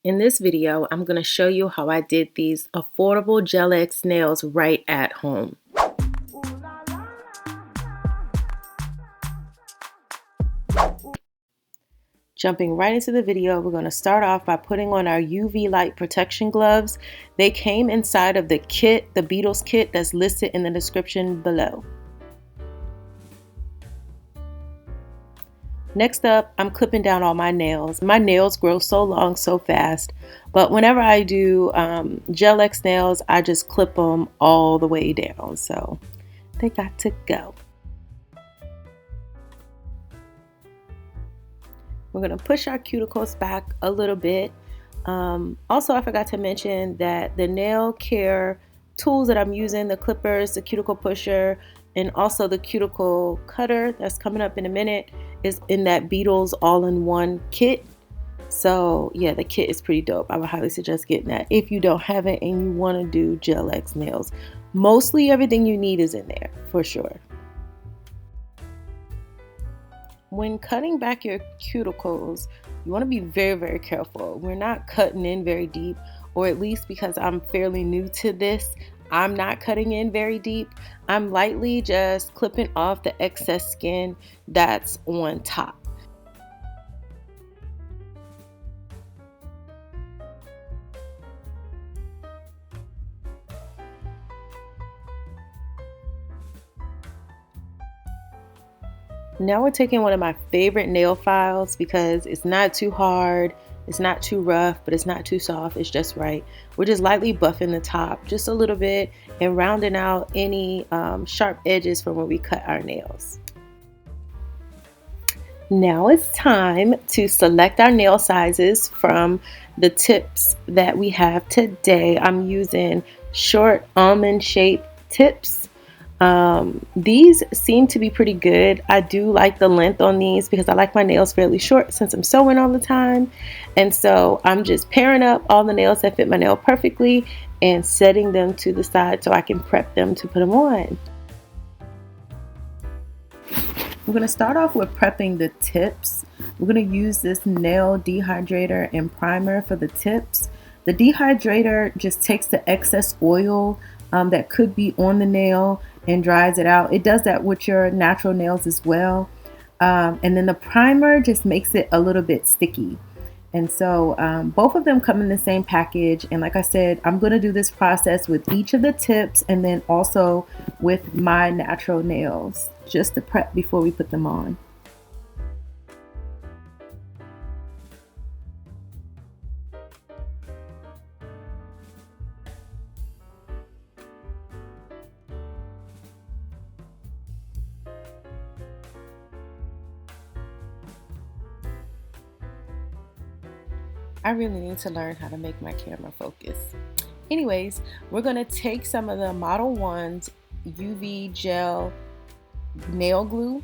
In this video, I'm going to show you how I did these affordable GELX nails right at home. Jumping right into the video, we're going to start off by putting on our UV light protection gloves. They came inside of the kit, the Beatles kit that's listed in the description below. Next up, I'm clipping down all my nails. My nails grow so long so fast, but whenever I do GELX nails, I just clip them all the way down, so they got to go. We're going to push our cuticles back a little bit. Also, I forgot to mention that the nail care tools that I'm using, the clippers, the cuticle pusher, and also the cuticle cutter that's coming up in a minute, is in that Beatles all-in-one kit. So yeah, the kit is pretty dope. I would highly suggest getting that if you don't have it and you want to do GELX nails. Mostly everything you need is in there for sure. When cutting back your cuticles, you want to be very, very careful. We're not cutting in very deep, or at least because I'm fairly new to this, I'm not cutting in very deep. I'm lightly just clipping off the excess skin that's on top. Now we're taking one of my favorite nail files because it's not too hard, it's not too rough, but it's not too soft, it's just right. We're just lightly buffing the top just a little bit and rounding out any sharp edges from where we cut our nails. Now it's time to select our nail sizes from the tips that we have today. I'm using short almond shaped tips. These seem to be pretty good. I do like the length on these because I like my nails fairly short since I'm sewing all the time. And so I'm just pairing up all the nails that fit my nail perfectly and setting them to the side so I can prep them to put them on. We're going to start off with prepping the tips. We're going to use this nail dehydrator and primer for the tips. The dehydrator just takes the excess oil that could be on the nail and dries it out. It does that with your natural nails as well. And then the primer just makes it a little bit sticky. And so both of them come in the same package. And like I said, I'm going to do this process with each of the tips and then also with my natural nails just to prep before we put them on. I really need to learn how to make my camera focus. Anyways, we're going to take some of the Model 1's UV gel nail glue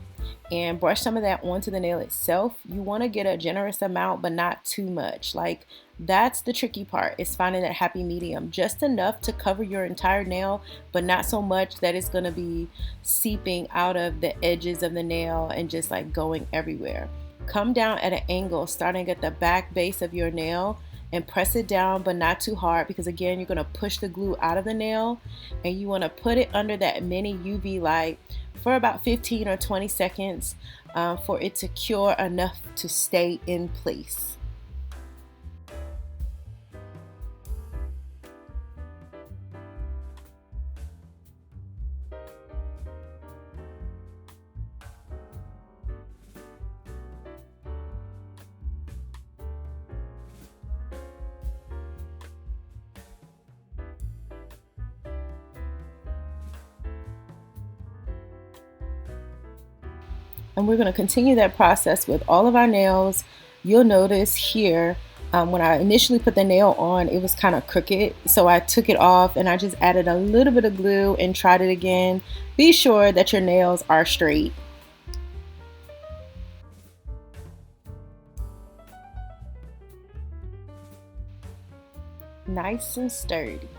and brush some of that onto the nail itself. You want to get a generous amount, but not too much. Like, that's the tricky part, is finding that happy medium. Just enough to cover your entire nail, but not so much that it's going to be seeping out of the edges of the nail and just like going everywhere. Come down at an angle starting at the back base of your nail and press it down, but not too hard, because again, you're going to push the glue out of the nail, and you want to put it under that mini UV light for about 15 or 20 seconds for it to cure enough to stay in place. And we're going to continue that process with all of our nails. You'll notice here when I initially put the nail on, it was kind of crooked, so I took it off and I just added a little bit of glue and tried it again. Be sure that your nails are straight. Nice and sturdy.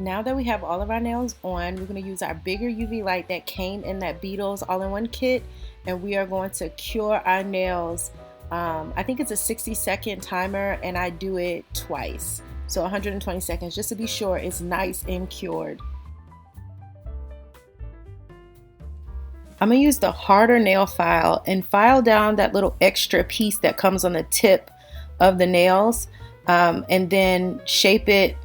Now that we have all of our nails on, we're going to use our bigger UV light that came in that Beatles all-in-one kit, and we are going to cure our nails I think it's a 60-second timer, and I do it twice. So 120 seconds, just to be sure it's nice and cured. I'm gonna use the harder nail file and file down that little extra piece that comes on the tip of the nails, and then shape it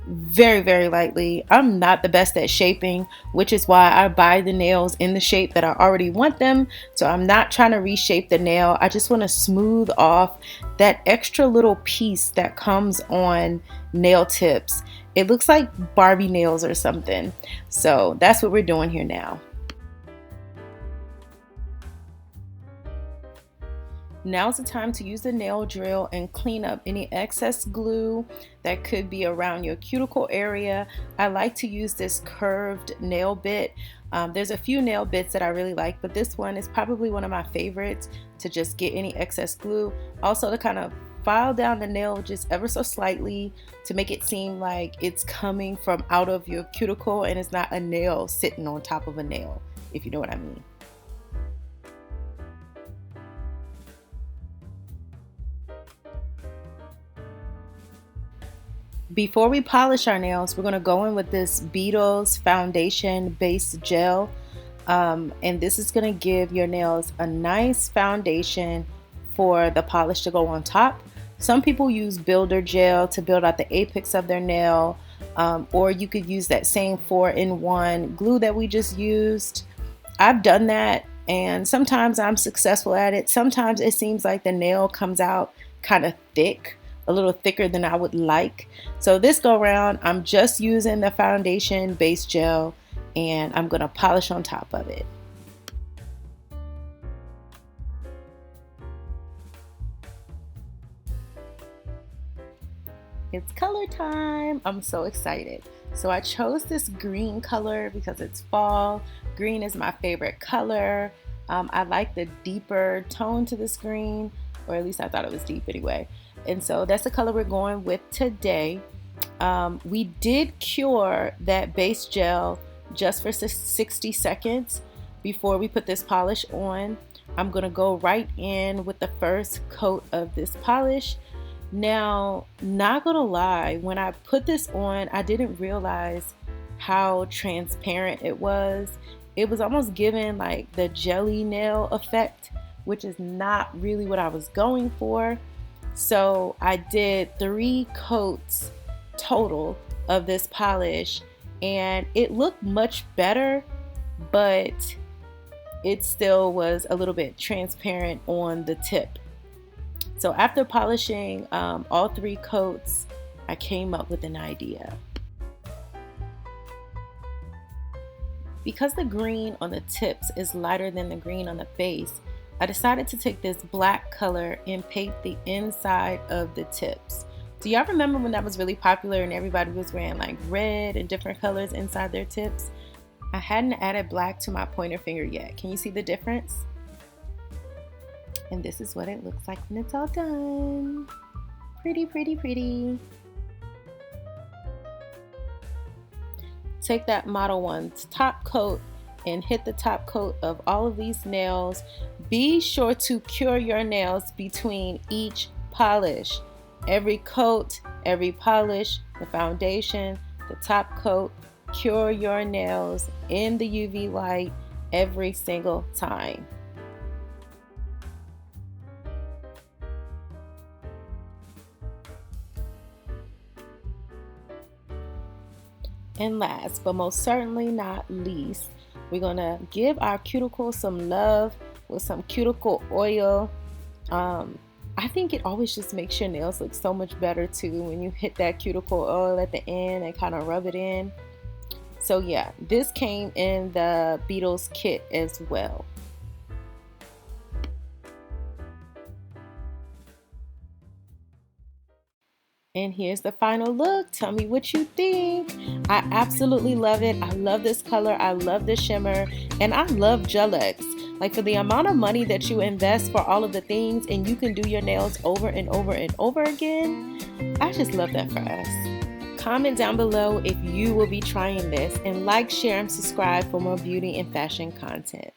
very, very lightly. I'm not the best at shaping, which is why I buy the nails in the shape that I already want them. So I'm not trying to reshape the nail. I just want to smooth off that extra little piece that comes on nail tips. It looks like Barbie nails or something. So that's what we're doing here now. Now's the time to use the nail drill and clean up any excess glue that could be around your cuticle area. I like to use this curved nail bit. There's a few nail bits that I really like, but this one is probably one of my favorites to just get any excess glue. Also to kind of file down the nail just ever so slightly to make it seem like it's coming from out of your cuticle and it's not a nail sitting on top of a nail, if you know what I mean. Before we polish our nails, we're going to go in with this Beetles foundation base gel, and this is going to give your nails a nice foundation for the polish to go on top. Some people use builder gel to build out the apex of their nail, or you could use that same 4-in-1 glue that we just used. I've done that, and sometimes I'm successful at it. Sometimes it seems like the nail comes out kind of thick, a little thicker than I would like. So this go round, I'm just using the foundation base gel, and I'm gonna polish on top of it. It's color time. I'm so excited. So I chose this green color because it's fall. Green is my favorite color. I like the deeper tone to this green, or at least I thought it was deep anyway. And so that's the color we're going with today. We did cure that base gel just for 60 seconds before we put this polish on. I'm gonna go right in with the first coat of this polish. Now, not gonna lie, when I put this on, I didn't realize how transparent it was. It was almost giving like the jelly nail effect, which is not really what I was going for. So I did 3 coats total of this polish, and it looked much better, but it still was a little bit transparent on the tip. So after polishing all 3 coats, I came up with an idea. Because the green on the tips is lighter than the green on the base, I decided to take this black color and paint the inside of the tips. Do y'all remember when that was really popular and everybody was wearing like red and different colors inside their tips? I hadn't added black to my pointer finger yet. Can you see the difference? And this is what it looks like when it's all done. Pretty, pretty, pretty. Take that Model 1's top coat and hit the top coat of all of these nails. Be sure to cure your nails between each polish. Every coat, every polish, the foundation, the top coat, cure your nails in the UV light every single time. And last, but most certainly not least, we're gonna give our cuticle some love with some cuticle oil. I think it always just makes your nails look so much better too when you hit that cuticle oil at the end and kind of rub it in. So yeah, this came in the Beetles kit as well. And here's the final look. Tell me what you think. I absolutely love it. I love this color. I love the shimmer. And I love GELX. Like, for the amount of money that you invest for all of the things and you can do your nails over and over and over again, I just love that for us. Comment down below if you will be trying this, and like, share, and subscribe for more beauty and fashion content.